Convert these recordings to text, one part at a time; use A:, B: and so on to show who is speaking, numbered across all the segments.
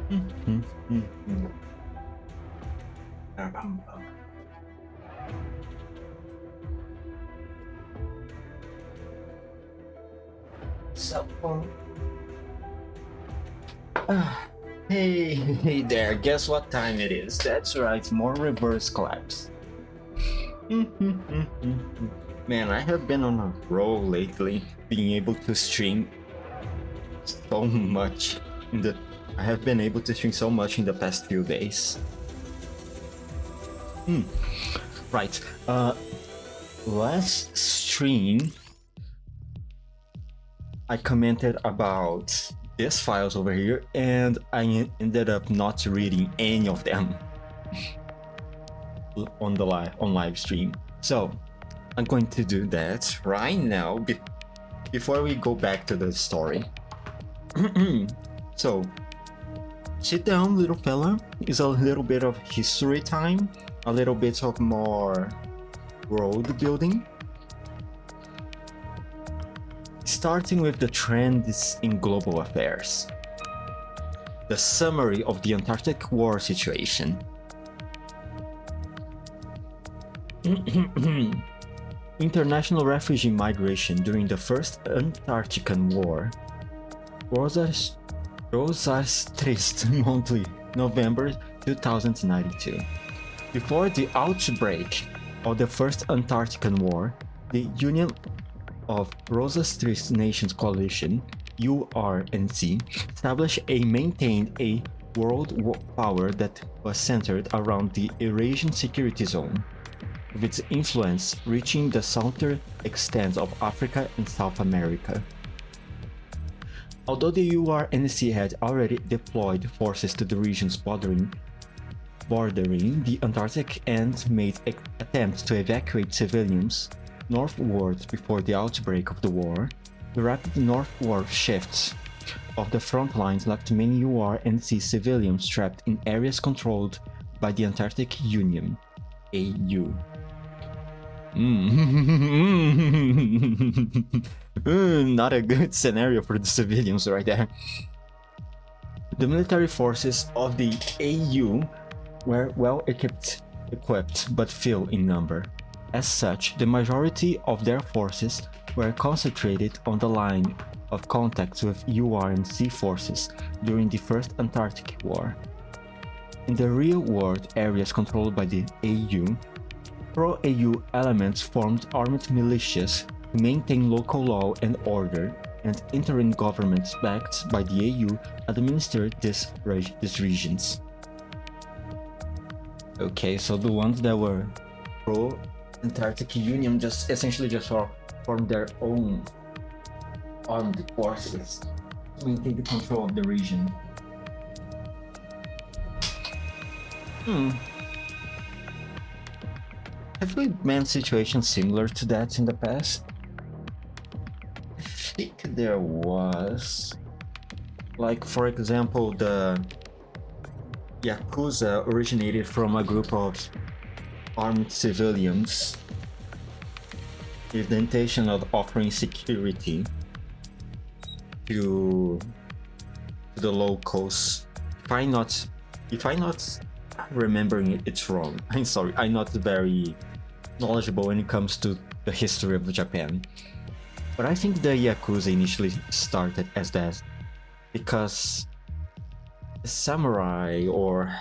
A: Mhm, mhm. Bum, bum. Cell phone. Ah, hey, hey there. Guess what time it is? That's right, more reverse collapse. Man, I have been on a roll lately, being able to stream so much in the. I have been able to stream so much in the past few days. Hmm. Right. Last stream, I commented about these files over here, and I ended up not reading any of them on the live stream. So I'm going to do that right now before we go back to the story. So sit down, little fella. It's a little bit of history time, a little bit of more world building. Starting with the trends in global affairs. The summary of the Antarctic War situation. International refugee migration during the First Antarctican War. Rosas Trist Monthly, November 2092. Before the outbreak of the First Antarctican War, the Union of Rosas Trist Nations Coalition, URNC, established and maintained a world power that was centered around the Eurasian Security Zone, with its influence reaching the southern extent of Africa and South America. Although the URNC had already deployed forces to the regions bordering the Antarctic and made attempts to evacuate civilians northwards before the outbreak of the war, the rapid northward shifts of the front lines left many URNC civilians trapped in areas controlled by the Antarctic Union, AU. Not a good scenario for the civilians right there. The military forces of the AU were well equipped but few in number. As such, the majority of their forces were concentrated on the line of contact with URNC forces during the First Antarctic War. In the real-world areas controlled by the AU, pro-AU elements formed armed militias to maintain local law and order, and interim governments backed by the AU administered these regions. Okay, so the ones that were pro-Antarctic Union just essentially just formed their own armed forces to maintain the control of the region. Have we met situations similar to that in the past? I think there was. Like, for example, the Yakuza originated from a group of armed civilians with the intention of offering security to the locals. If I'm not remembering it's wrong. I'm sorry, I'm not very knowledgeable when it comes to the history of Japan. But I think the Yakuza initially started as that because the samurai or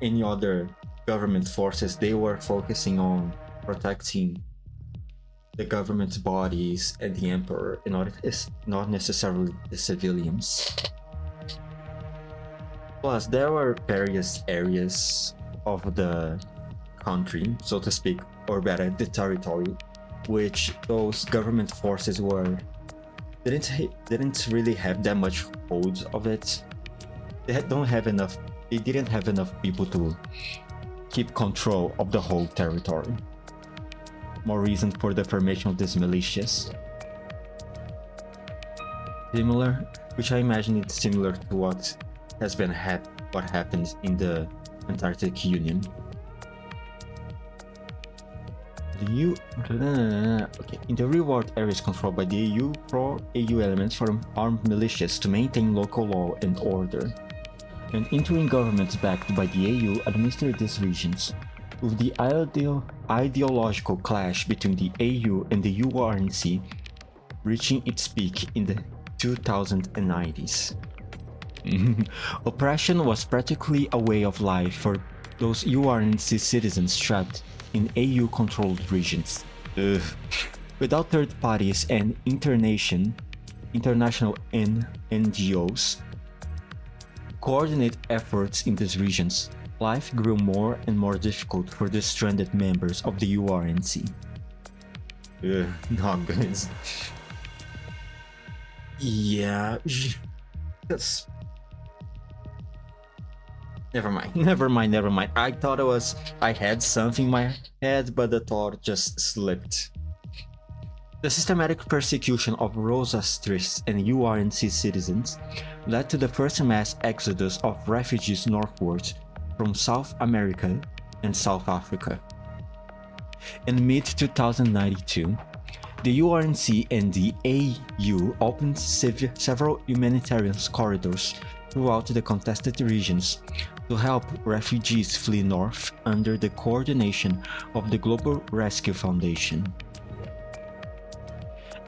A: any other government forces, they were focusing on protecting the government's bodies and the emperor, not necessarily the civilians. Plus, there were various areas of the country, so to speak, or better, the territory, which those government forces didn't really have that much hold of it. They didn't have enough people to keep control of the whole territory. More reason for the formation of these militias. Similar, which I imagine it's similar to what happened in the Antarctic Union. In the real-world areas controlled by the pro-AU elements form armed militias to maintain local law and order. and interim governments backed by the AU administered these regions, with the ideological clash between the AU and the URNC reaching its peak in the 2090s. Oppression was practically a way of life for those URNC citizens trapped in AU-controlled regions. Without third parties and international NGOs coordinate efforts in these regions, life grew more and more difficult for the stranded members of the URNC. Not good. Yeah, just... Never mind. I thought I had something in my head, but the thought just slipped. The systematic persecution of Rosastris and URNC citizens led to the first mass exodus of refugees northwards from South America and South Africa. In mid-2092, the URNC and the AU opened several humanitarian corridors throughout the contested regions to help refugees flee north under the coordination of the Global Rescue Foundation.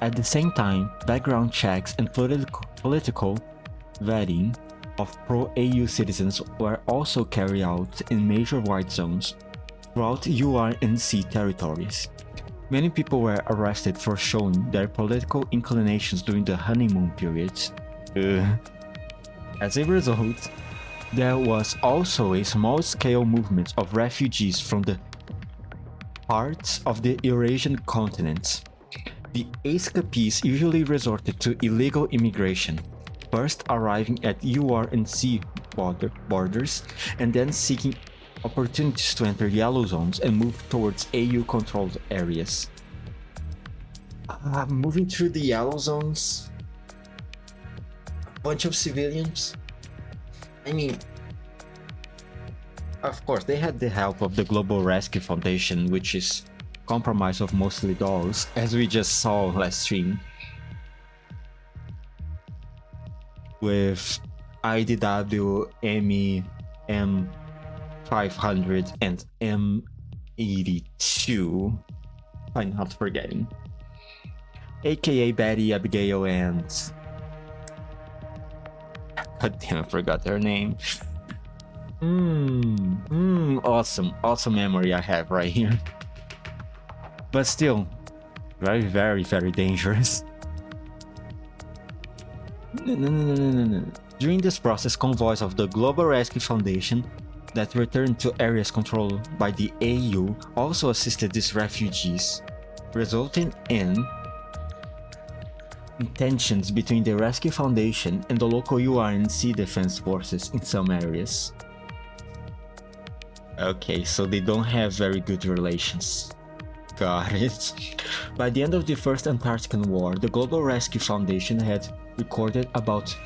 A: At the same time, background checks and political vetting of pro-AU citizens were also carried out in major white zones throughout URNC territories. Many people were arrested for showing their political inclinations during the honeymoon periods. As a result, there was also a small-scale movement of refugees from the parts of the Eurasian continent. The escapees usually resorted to illegal immigration, first arriving at URNC borders and then seeking opportunities to enter yellow zones and move towards AU-controlled areas. Moving through the yellow zones, a bunch of civilians. I mean, of course, they had the help of the Global Rescue Foundation, which is comprised of mostly dogs, as we just saw last stream, with IDW, M500, and M82. I'm not forgetting. AKA Betty, Abigail, and... God damn, I forgot her name. Awesome memory I have right here. But still, very, very, very dangerous. No. During this process, convoys of the Global Rescue Foundation that returned to areas controlled by the AU also assisted these refugees, resulting in tensions between the Rescue Foundation and the local URNC defense forces in some areas. Okay, so they don't have very good relations. Got it. By the end of the First Antarctic War, the Global Rescue Foundation had recorded about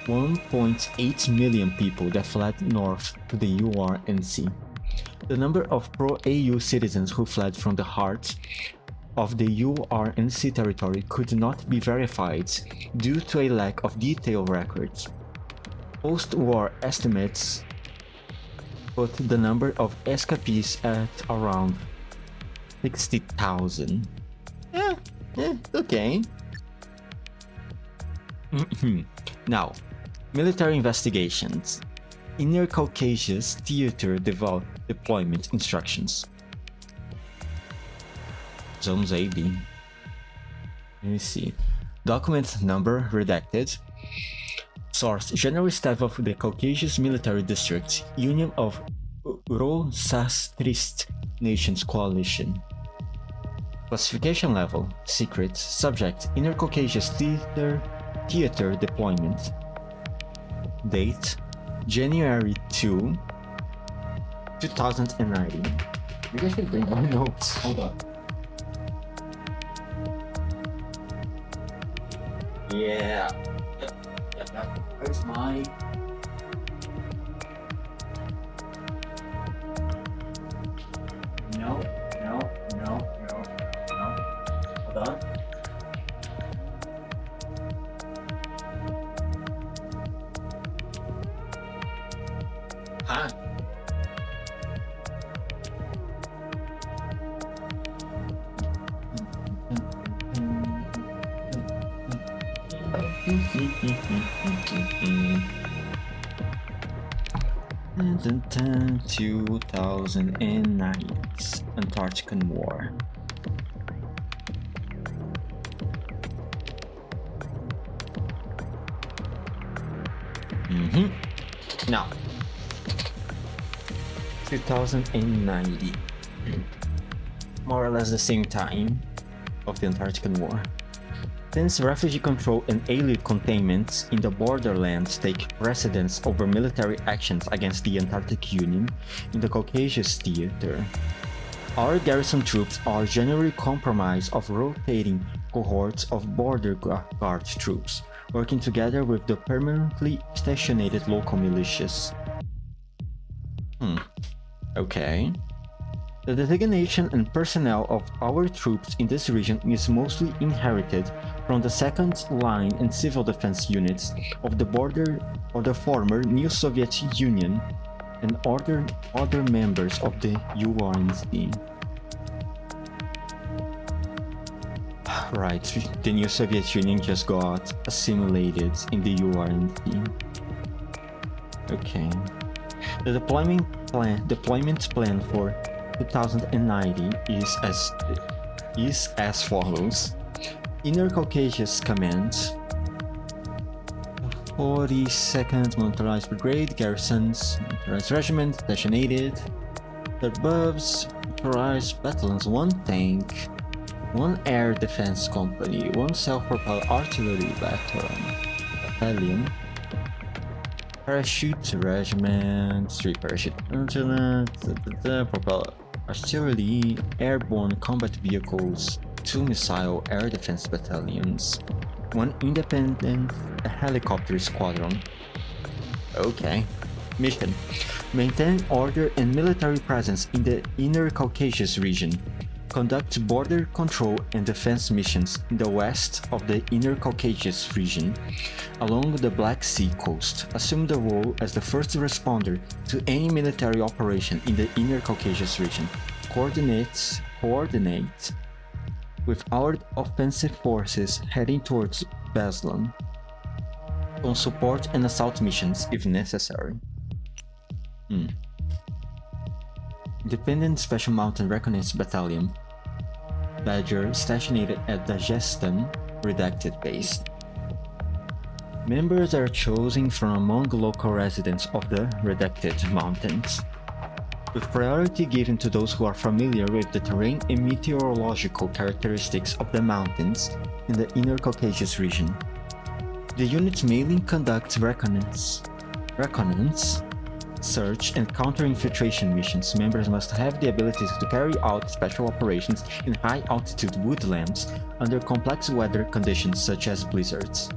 A: 1.8 million people that fled north to the URNC. The number of pro-AU citizens who fled from the heart of the URNC territory could not be verified due to a lack of detailed records. Post-war estimates put the number of escapees at around 60,000. Okay. Now, military investigations. Inner Caucasus Theater deployment instructions. Zones AB. Let me see. Document number redacted. Source: General Staff of the Caucasus Military District, Union of Rosastrist Nations Coalition. Classification level: Secret. Subject: Inner Caucasus Theater deployment. Date: January 2, 2019. Maybe I should bring my notes. Hold on. Yeah. Where's my... No. Hold on. Ah. And then 2009's Antarctic War. Now, 2090, more or less the same time of the Antarctic War. Since refugee control and alien containment in the borderlands take precedence over military actions against the Antarctic Union in the Caucasus theater, our garrison troops are generally comprised of rotating cohorts of border guard troops, working together with the permanently stationed local militias. Okay. The designation and personnel of our troops in this region is mostly inherited from the second line and civil defense units of the former new Soviet Union and other members of the URNC. Right, the new Soviet Union just got assimilated in the URNC. Okay. The deployment plan for 2090 is as follows. Inner Caucasus Command, 42nd Motorized Brigade, Garrisons, Motorized Regiment, Stationated, the above motorized battalions, 1 tank, 1 air defense company, 1 self-propelled artillery battalion, parachute regiment, 3 parachute propelled artillery, airborne combat vehicles, 2 missile air defense battalions, 1 independent helicopter squadron. Okay. Mission: maintain order and military presence in the Inner Caucasus region. Conduct border control and defense missions in the west of the Inner Caucasus region, along the Black Sea coast. Assume the role as the first responder to any military operation in the Inner Caucasus region. Coordinate with our offensive forces heading towards Beslan on support and assault missions if necessary. Independent Special Mountain Reconnaissance Battalion, Badger, stationed at the Gestan redacted base. Members are chosen from among local residents of the redacted mountains, with priority given to those who are familiar with the terrain and meteorological characteristics of the mountains in the Inner Caucasus region. The unit mainly conducts reconnaissance, search, and counter-infiltration missions. Members must have the ability to carry out special operations in high-altitude woodlands under complex weather conditions such as blizzards.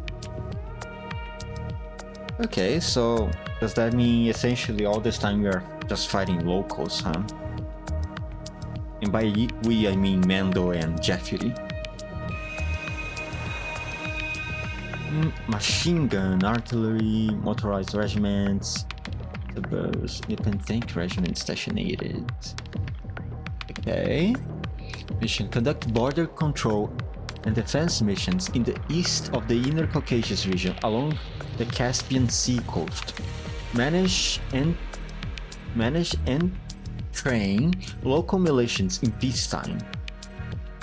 A: Okay, so does that mean essentially all this time we are just fighting locals, huh? And by we, I mean Mando and Jeffrey. Machine gun, artillery, motorized regiments, suburbs, independent tank regiment stationed. Okay. Mission: conduct border control and defense missions in the east of the Inner Caucasus region along the Caspian Sea coast. Manage and train local militias in peacetime.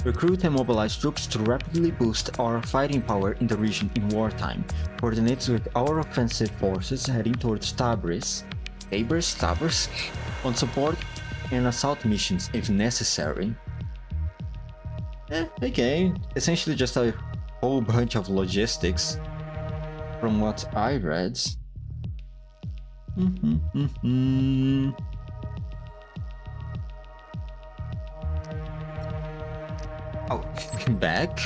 A: Recruit and mobilize troops to rapidly boost our fighting power in the region in wartime. Coordinates with our offensive forces heading towards Tabriz on support and assault missions if necessary. Okay, essentially just a whole bunch of logistics from what I read. Oh, back.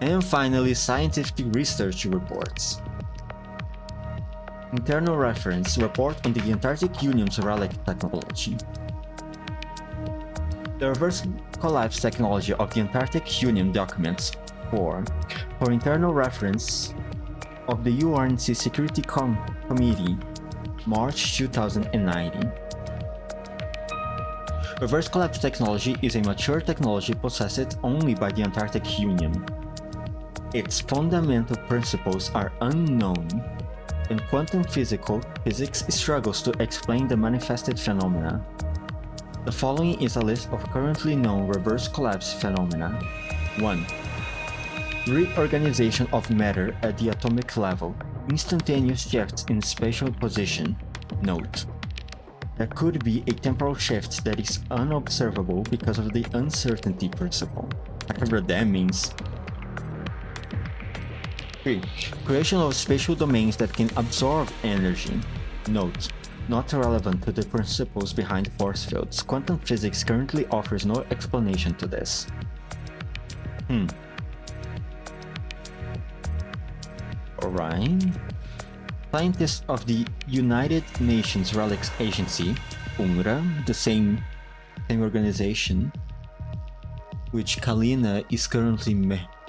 A: And finally, scientific research reports. Internal reference report on the Antarctic Union's relic technology. The reverse collapse technology of the Antarctic Union documents for internal reference of the URNC Security Committee March 2090. Reverse collapse technology is a mature technology possessed only by the Antarctic Union. Its fundamental principles are unknown, and quantum physics struggles to explain the manifested phenomena. The following is a list of currently known reverse collapse phenomena. 1. Reorganization of matter at the atomic level. Instantaneous shifts in spatial position. Note: there could be a temporal shift that is unobservable because of the uncertainty principle. Whatever that means. 3. Creation of spatial domains that can absorb energy. Note: not relevant to the principles behind force fields. Quantum physics currently offers no explanation to this. Alright. Scientists of the United Nations Relics Agency, UNRWA, the same organization which Kalina is currently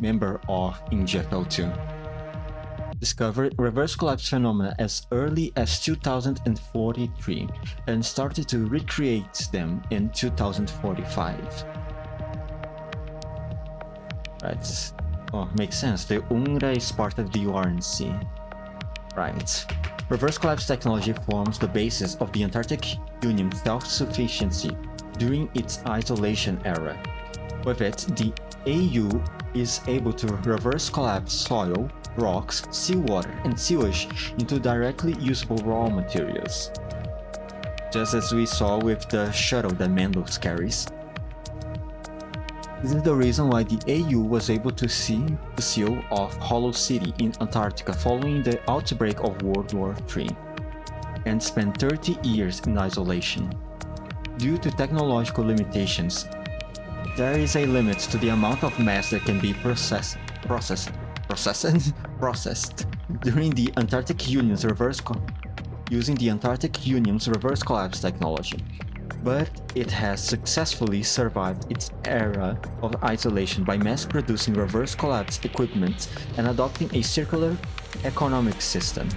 A: member of in GFL2, discovered reverse collapse phenomena as early as 2043 and started to recreate them in 2045. Right. Oh, makes sense. The UNRWA is part of the URNC. Right. Reverse collapse technology forms the basis of the Antarctic Union's self-sufficiency during its isolation era. With it, the AU is able to reverse collapse soil, rocks, seawater, and sewage into directly usable raw materials. Just as we saw with the shuttle that Mendel's carries. This is the reason why the AU was able to seal off Hollow City in Antarctica following the outbreak of World War III, and spent 30 years in isolation. Due to technological limitations, there is a limit to the amount of mass that can be processed during the Antarctic Union's using the Antarctic Union's reverse collapse technology. But it has successfully survived its era of isolation by mass-producing reverse collapse equipment and adopting a circular economic system,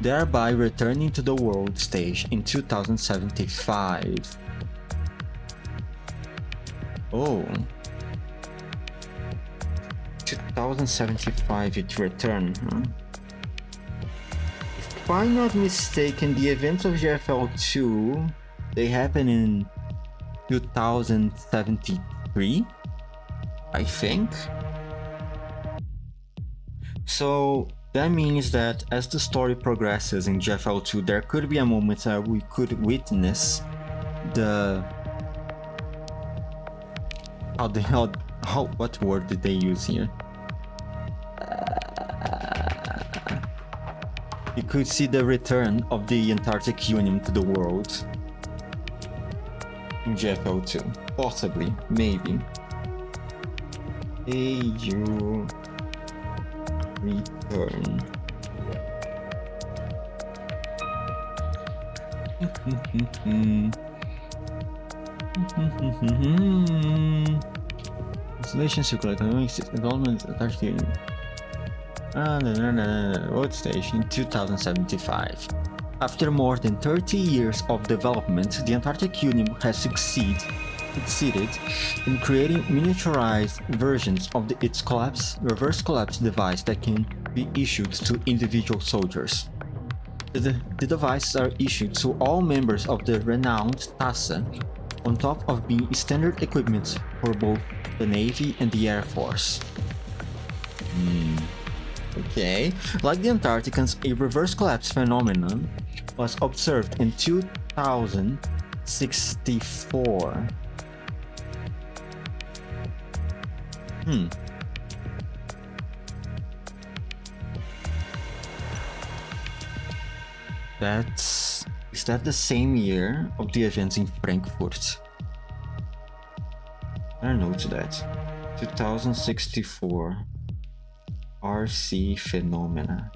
A: thereby returning to the world stage in 2075. Oh. 2075 it returned, huh? If I'm not mistaken, the events of GFL2, they happen in 2073, I think. So that means that as the story progresses in GFL2, there could be a moment that we could witness the what word did they use here? You could see the return of the Antarctic Union to the world in GFL2. Possibly, maybe. AU return. Installation circular economic system development Antarctic Union. World station 2075. After more than 30 years of development, the Antarctic Union has succeeded in creating miniaturized versions of its reverse collapse device that can be issued to individual soldiers. The devices are issued to all members of the renowned TASA, on top of being standard equipment for both the Navy and the Air Force. Okay, like the Antarcticans, a reverse collapse phenomenon was observed in 2064. Is that the same year of the events in Frankfurt? I don't know that. 2064 RC phenomena.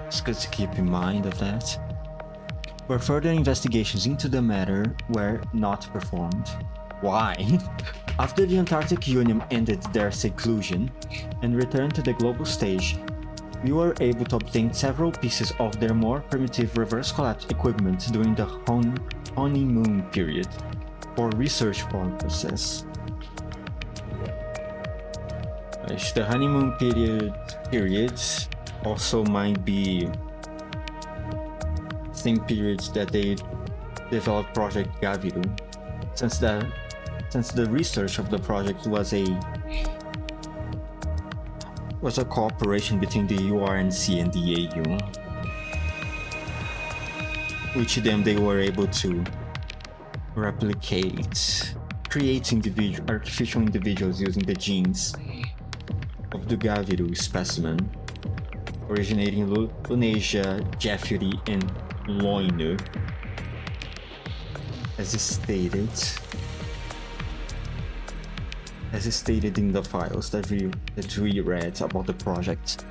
A: It's good to keep in mind of that. Where further investigations into the matter were not performed. Why? After the Antarctic Union ended their seclusion and returned to the global stage, we were able to obtain several pieces of their more primitive reverse collapse equipment during the honeymoon period for research purposes. The honeymoon period also might be same periods that they developed Project Gaviru, since the research of the project was a cooperation between the URNC and the AU, which then they were able to create artificial individuals using the genes of the Gaviru specimen, originating in Lunasia, Jeffrey, and Loinu, as is stated in the files that we read about the project.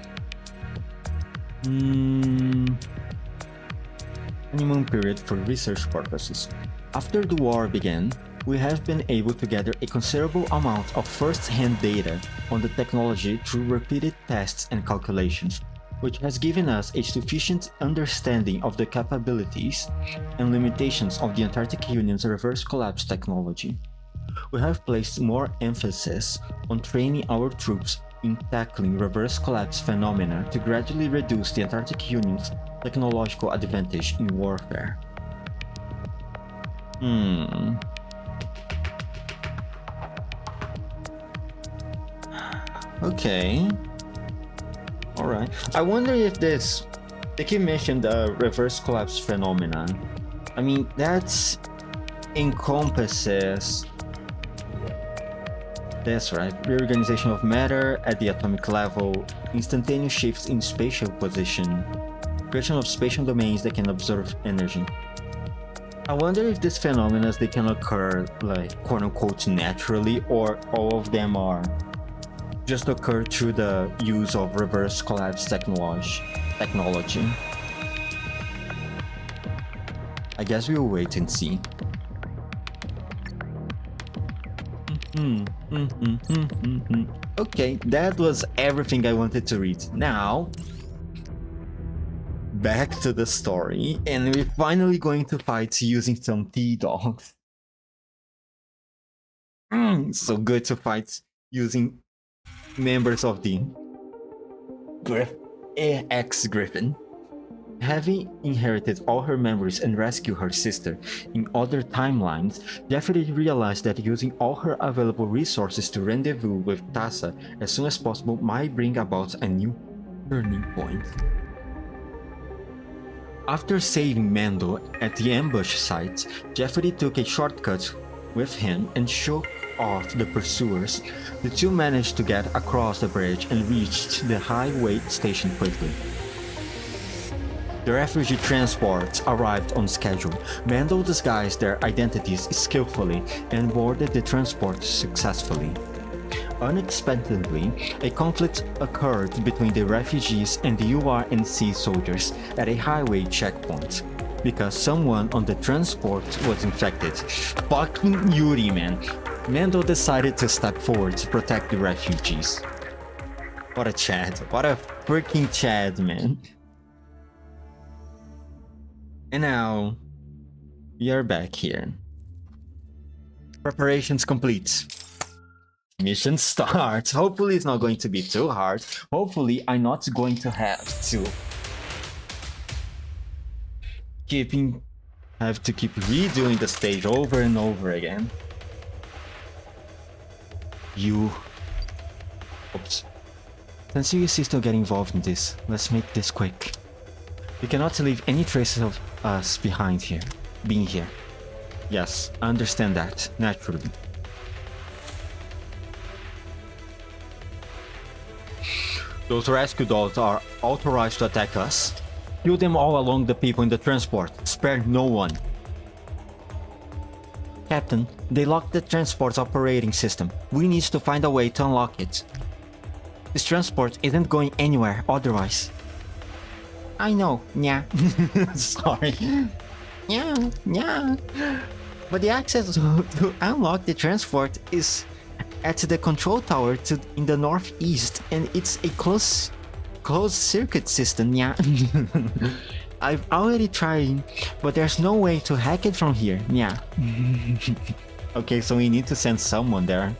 A: Honeymoon period for research purposes. After the war began, we have been able to gather a considerable amount of first-hand data on the technology through repeated tests and calculations, which has given us a sufficient understanding of the capabilities and limitations of the Antarctic Union's reverse collapse technology. We have placed more emphasis on training our troops in tackling reverse collapse phenomena to gradually reduce the Antarctic Union's technological advantage in warfare. Okay. Alright. I wonder if they keep mentioning the reverse collapse phenomenon. I mean, that encompasses... That's right. Reorganization of matter at the atomic level, instantaneous shifts in spatial position, creation of spatial domains that can absorb energy. I wonder if these phenomena they can occur like quote-unquote naturally, or all of them are just occur through the use of reverse collapse technology. I guess we'll wait and see. Okay, that was everything I wanted to read. Now, back to the story, and we're finally going to fight using some T-dogs. So good to fight using members of the X-Griffin. Having inherited all her memories and rescued her sister in other timelines, Jeffrey realized that using all her available resources to rendezvous with Tassa as soon as possible might bring about a new turning point. After saving Mando at the ambush site, Jeffrey took a shortcut with him and shook off the pursuers. The two managed to get across the bridge and reached the highway station quickly. The refugee transports arrived on schedule. Mando disguised their identities skillfully and boarded the transport successfully. Unexpectedly, a conflict occurred between the refugees and the URNC soldiers at a highway checkpoint, because someone on the transport was infected. Fucking Yuri, man. Mando decided to step forward to protect the refugees. What a Chad. What a freaking Chad, man. And now, we are back here. Preparations complete. Mission starts. Hopefully it's not going to be too hard. Hopefully I'm not going to have to keep redoing the stage over and over again. Oops. Since you still get involved in this, let's make this quick. We cannot leave any traces of us behind here. Being here. Yes, I understand that, naturally. Those rescue dogs are authorized to attack us. Kill them all along the people in the transport. Spare no one. Captain, they locked the transport's operating system. We need to find a way to unlock it. This transport isn't going anywhere otherwise. I know, yeah. Sorry. Yeah. But the access to unlock the transport is at the control tower in the northeast, and it's a closed circuit system, yeah. I've already tried, but there's no way to hack it from here, yeah. Okay, so we need to send someone there.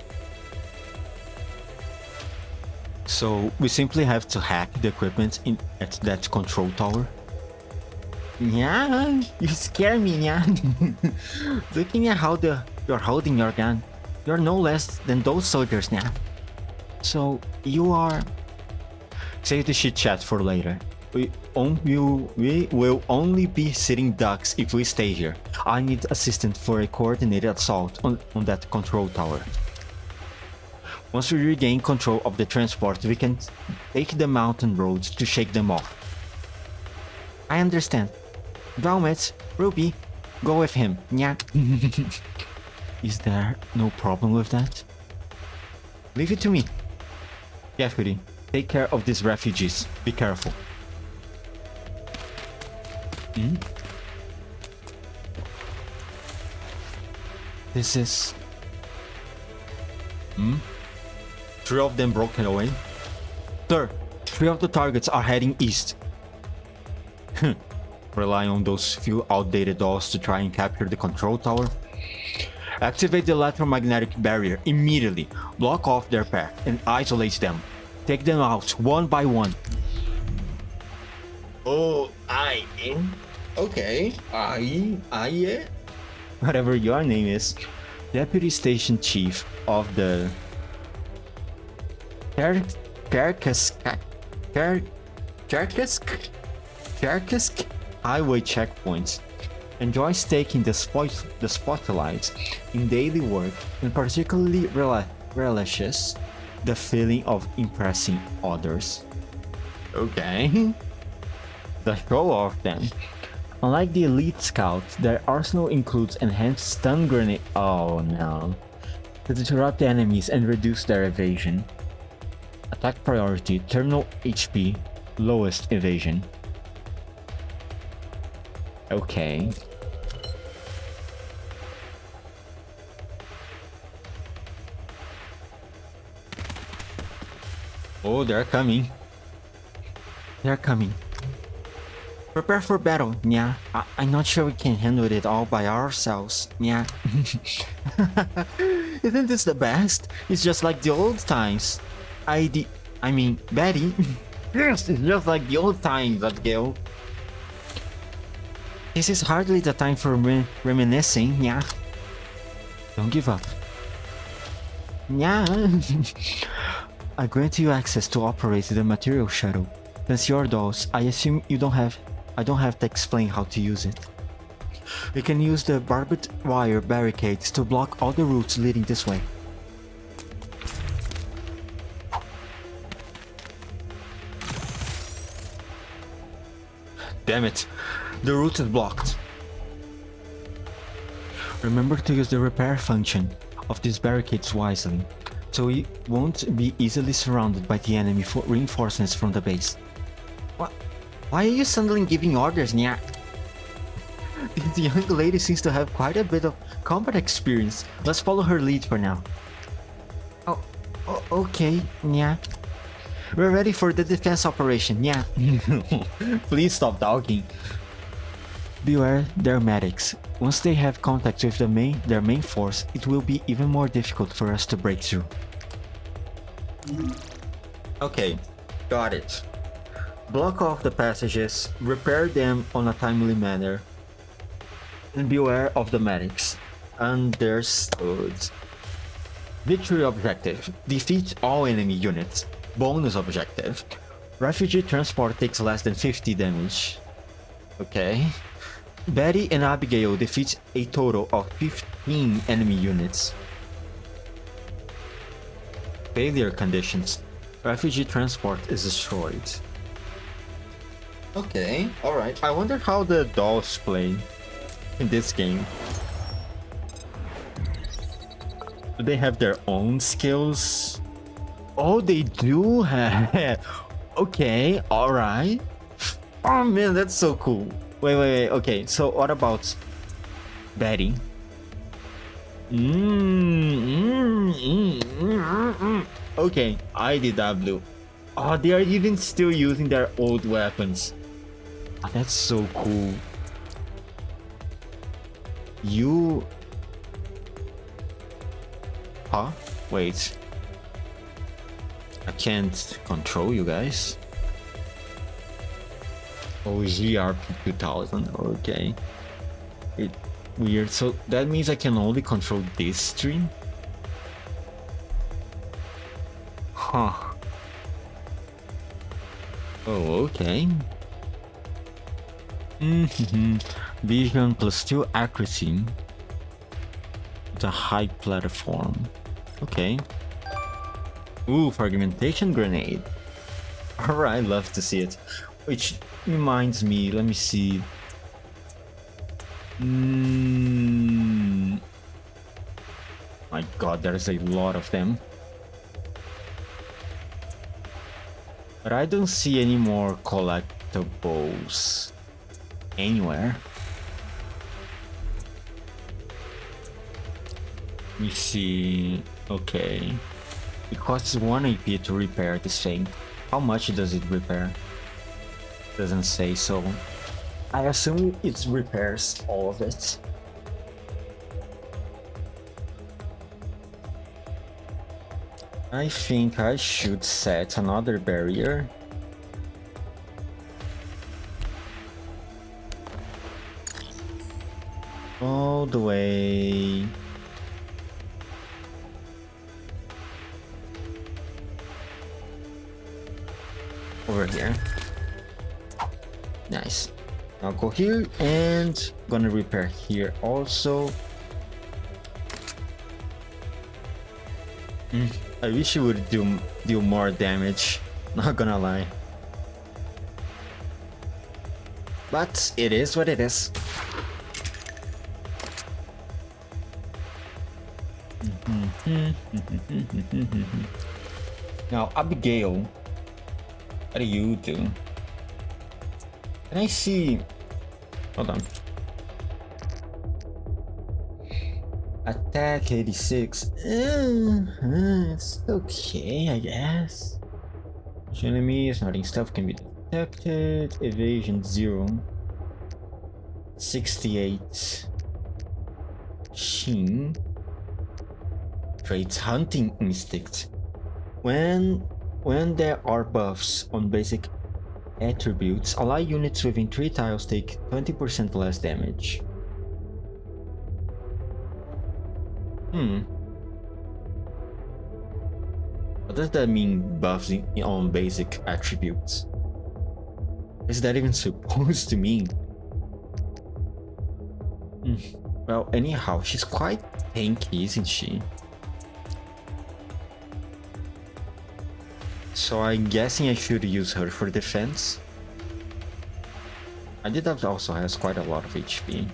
A: So we simply have to hack the equipment at that control tower. Yeah, you scare me, yeah. Looking at how you're holding your gun, you're no less than those soldiers, yeah. So you are... Save the shit chat for later. We will only be sitting ducks if we stay here. I need assistance for a coordinated assault on that control tower. Once we regain control of the transport, we can take the mountain roads to shake them off. I understand. Valmet, Ruby, go with him, yeah. Is there no problem with that? Leave it to me. Deputy, take care of these refugees. Be careful. This is... 3 of them broken away. Sir, 3 of the targets are heading east. Rely on those few outdated dolls to try and capture the control tower. Activate the electromagnetic barrier immediately. Block off their path and isolate them. Take them out one by one. Oh, okay. Whatever your name is. Deputy Station Chief of the Cherkask highway checkpoints. Enjoys taking the spotlight in daily work and particularly relishes the feeling of impressing others. Okay. The show off then. Unlike the elite scouts, their arsenal includes enhanced stun grenade. Oh no. To disrupt enemies and reduce their evasion. Attack priority, terminal HP, lowest evasion. Okay. Oh, they're coming. They're coming. Prepare for battle, yeah. I'm not sure we can handle it all by ourselves, yeah. Isn't this the best? It's just like the old times. I mean, Betty. Yes, it's just like the old times, Abigail. This is hardly the time for reminiscing, yeah. Don't give up. Yeah. I grant you access to operate the material shuttle. Since your dolls, I assume I don't have to explain how to use it. We can use the barbed wire barricades to block all the routes leading this way. Damn it, the route is blocked. Remember to use the repair function of these barricades wisely, so we won't be easily surrounded by the enemy for reinforcements from the base. What? Why are you suddenly giving orders, Nya? The young lady seems to have quite a bit of combat experience. Let's follow her lead for now. Oh, okay, Nya. We're ready for the defense operation, yeah. Please stop talking. Beware their medics. Once they have contact with their main force, it will be even more difficult for us to break through. Okay, got it. Block off the passages, repair them on a timely manner, and beware of the medics. Understood. Victory objective. Defeat all enemy units. Bonus objective. Refugee transport takes less than 50 damage. Okay. Betty and Abigail defeat a total of 15 enemy units. Failure conditions. Refugee transport is destroyed. Okay, alright. I wonder how the dolls play in this game. Do they have their own skills? Oh, they do have. Okay, alright. Oh man, that's so cool. Wait. Okay, so what about Betty? Okay, IDW. Oh, they are even still using their old weapons. Oh, that's so cool. You... Huh? Wait. I can't control you guys. Oh, GRP 2000. Okay. Weird. So that means I can only control this stream? Huh. Oh, okay. Vision plus 2 accuracy. It's a high platform. Okay. Ooh, fragmentation grenade. Alright, love to see it. Which reminds me, let me see. My god, there's a lot of them. But I don't see any more collectibles anywhere. Let me see. Okay. It costs 1 AP to repair this thing. How much does it repair? Doesn't say, so I assume it repairs all of it. I think I should set another barrier. All the way. Over here. Nice. I'll go here and gonna repair here also. I wish it would do more damage, not gonna lie. But it is what it is. Now, Abigail, what do you do? Can I see? Hold on. Attack 86. It's okay, I guess. Enemies, nothing stuff can be detected. Evasion 0. 68. Shin. Traits hunting instinct. When there are buffs on basic attributes, ally units within 3 tiles take 20% less damage. What does that mean, buffs on basic attributes? What is that even supposed to mean? Well, anyhow, she's quite tanky, isn't she? So I'm guessing I should use her for defense. IDW also has quite a lot of HP.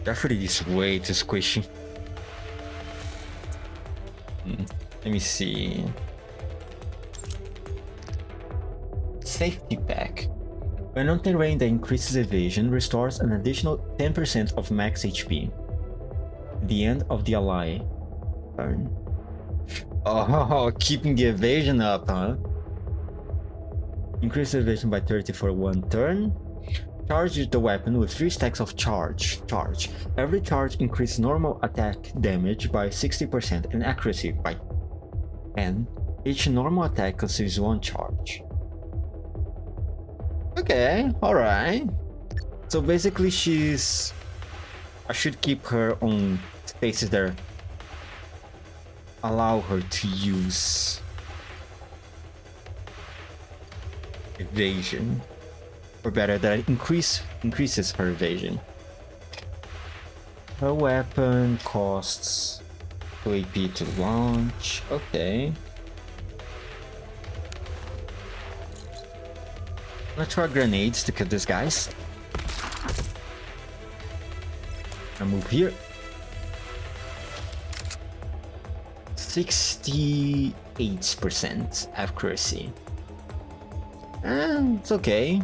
A: Definitely is way too squishy. Let me see. Safety pack. When on terrain that increases evasion, restores an additional 10% of max HP. The end of the ally turn. Oh, keeping the evasion up, huh? Increase evasion by 30 for 1 turn. Charge the weapon with 3 stacks of charge. Every charge increases normal attack damage by 60% and accuracy by 10. Each normal attack consumes 1 charge. Okay, alright. So basically I should keep her on spaces that allow her to use evasion. Or better, that increases her evasion. Her weapon costs 2 AP to launch. Okay. Let's try grenades to kill these guys. I move here. 68% accuracy. It's okay.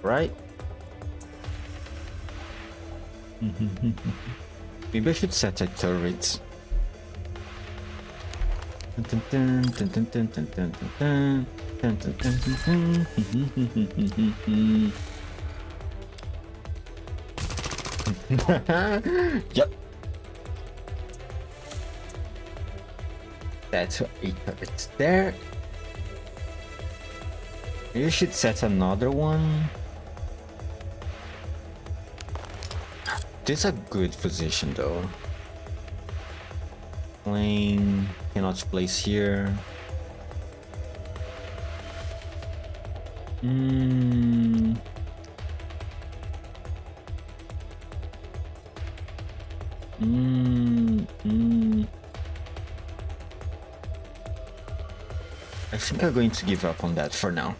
A: Right? Maybe I should set a turret. Yep. That's a turret there. You should set another one. This is a good position though. Plane cannot place here. I think I'm going to give up on that for now.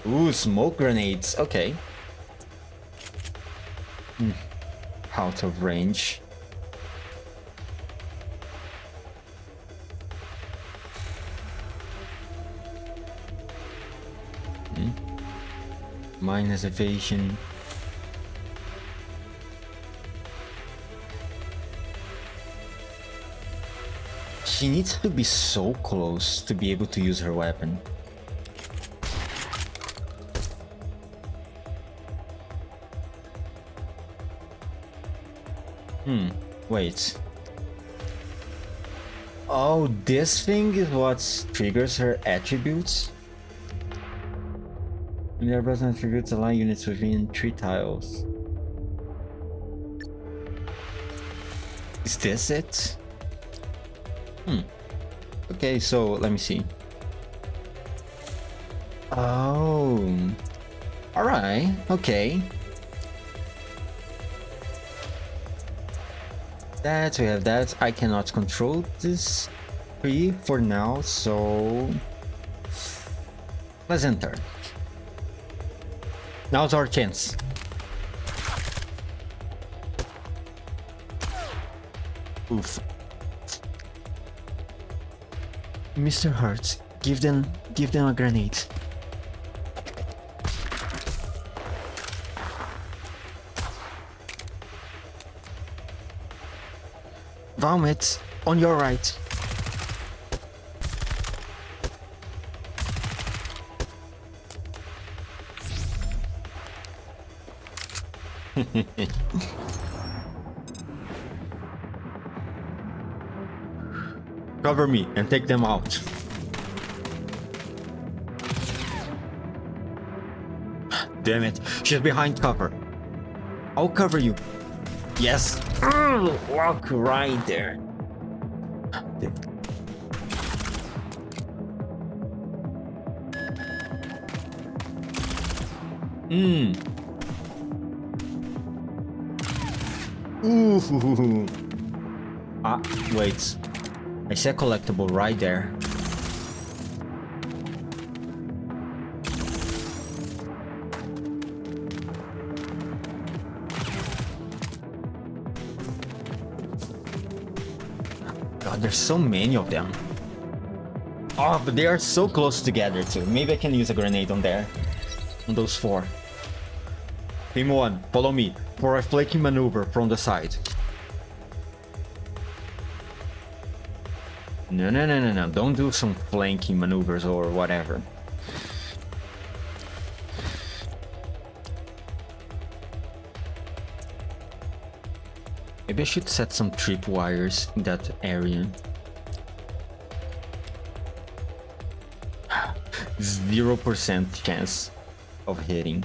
A: Ooh, smoke grenades. Okay. Out of range. Minus evasion. She needs to be so close to be able to use her weapon. Wait. Oh, this thing is what triggers her attributes? When there are present attributes, align units within 3 tiles. Is this it? Okay, so let me see. Oh. Alright, okay. That, we have that. I cannot control this tree for now, so let's enter. Now's our chance. Oof. Mr. Hertz, give them a grenade. Vomit on your right. Cover me and take them out. Damn it, she's behind cover. I'll cover you. Yes. Walk right there. Ooh. Ah, wait. I see a collectible right there. God, there's so many of them. Oh, but they are so close together too. Maybe I can use a grenade on there. On those 4. Team 1, follow me for a flanking maneuver from the side. No. Don't do some flanking maneuvers or whatever. Maybe I should set some tripwires in that area. 0% chance of hitting.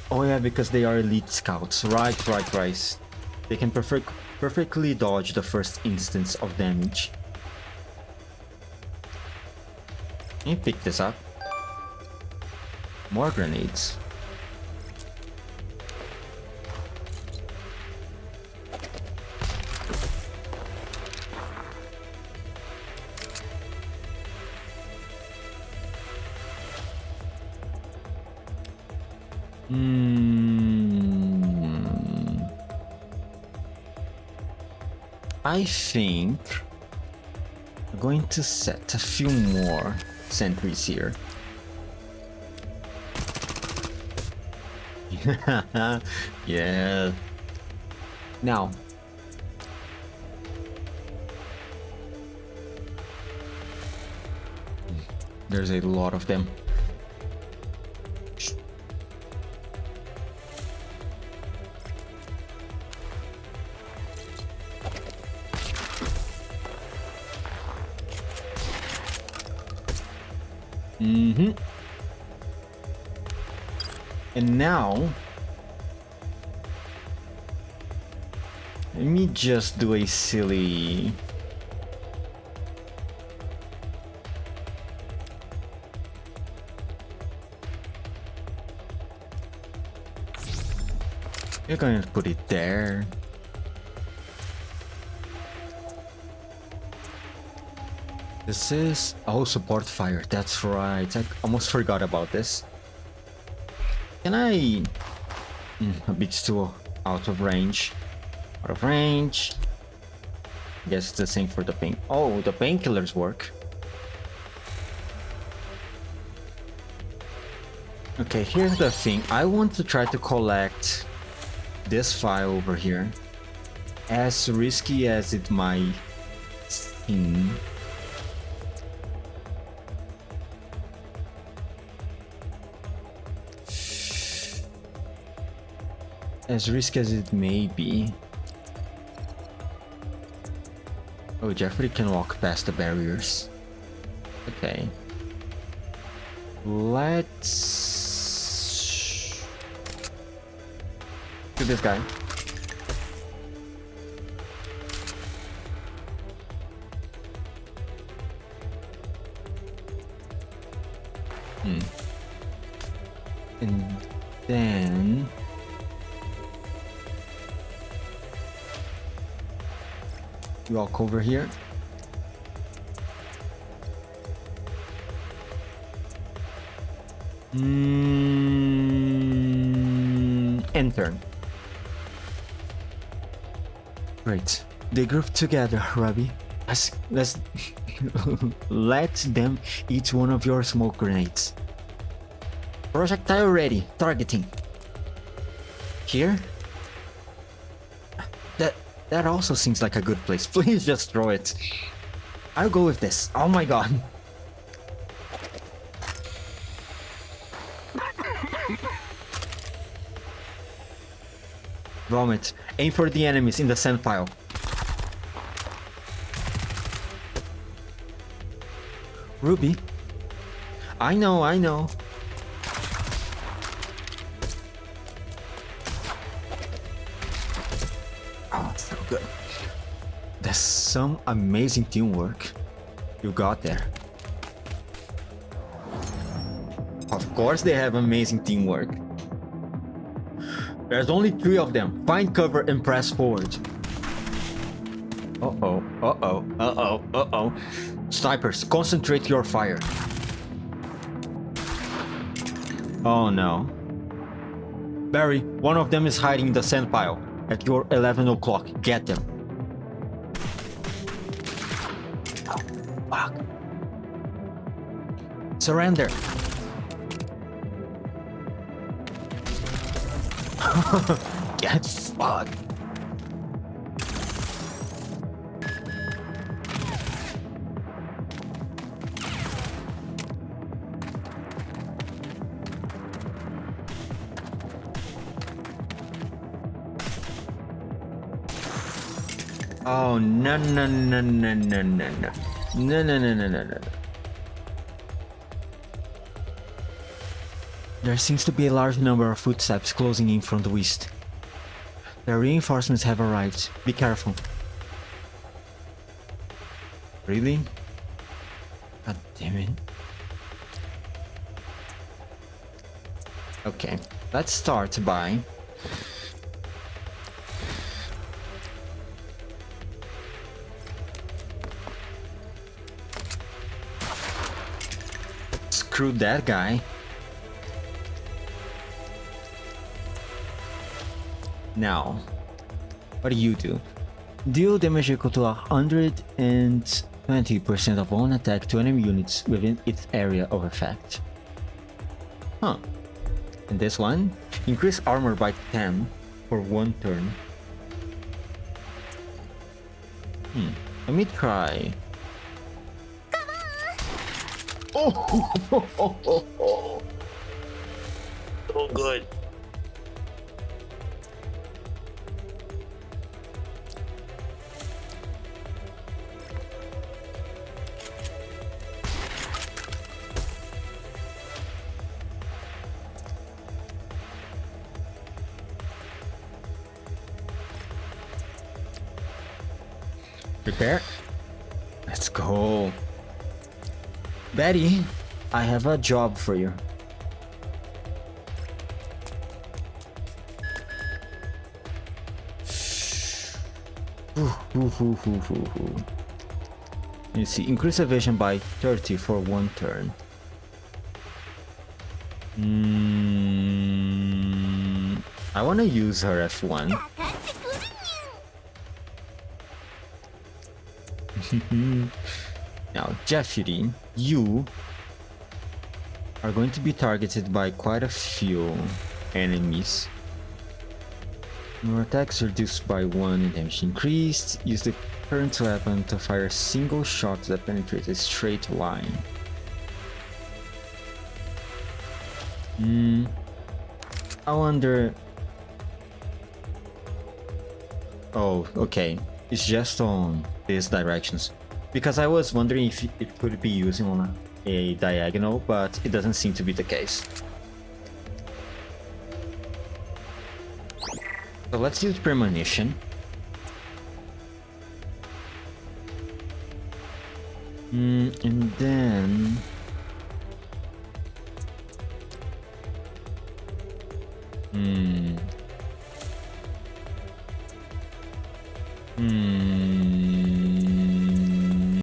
A: Oh yeah, because they are elite scouts. Right. They can perfectly dodge the first instance of damage. Can you pick this up? More grenades. I think I'm going to set a few more sentries here. Yeah. Now, there's a lot of them. And now, let me just do a silly... You're going to put it there. This is... Oh, support fire. That's right. I almost forgot about this. Can I... a bit too out of range. Out of range. Guess it's the same for the pain. Oh, the painkillers work. Okay, here's the thing. I want to try to collect this file over here. As risky as it might seem. As risky as it may be. Oh, Jeffrey can walk past the barriers. Okay. Let's... do this guy. And then... walk over here. And turn. Great. They group together, Robbie. Let's let them eat one of your smoke grenades. Projectile ready. Targeting. Here? That also seems like a good place. Please just throw it. I'll go with this. Oh my god. Vomit. Aim for the enemies in the sand pile. Ruby. I know. Oh, so good. That's some amazing teamwork you got there. Of course they have amazing teamwork. There's only 3 of them. Find cover and press forward. Uh-oh. Snipers, concentrate your fire. Oh no. Barry, one of them is hiding in the sand pile. At your 11 o'clock, get them. Oh, fuck. Surrender. Get fucked. Oh no. There seems to be a large number of footsteps closing in from the east. The reinforcements have arrived. Be careful. Really? God damn it. Okay, let's start by... screw that guy. Now, what do? Deal damage equal to 100 and 20% of all attack to enemy units within its area of effect. Huh. And this one, increase armor by 10 for 1 turn. Let me try. Oh, so good. Prepare. Let's go. Betty, I have a job for you. You see, increase evasion by 30 for 1 turn. I want to use her F1. Now, Jeffrey, you are going to be targeted by quite a few enemies. Your attacks reduced by 1 and damage increased. Use the current weapon to fire a single shot that penetrates a straight line. I wonder... Oh, okay. It's just on these directions. Because I was wondering if it could be using on a diagonal, but it doesn't seem to be the case. So let's use premonition. And then...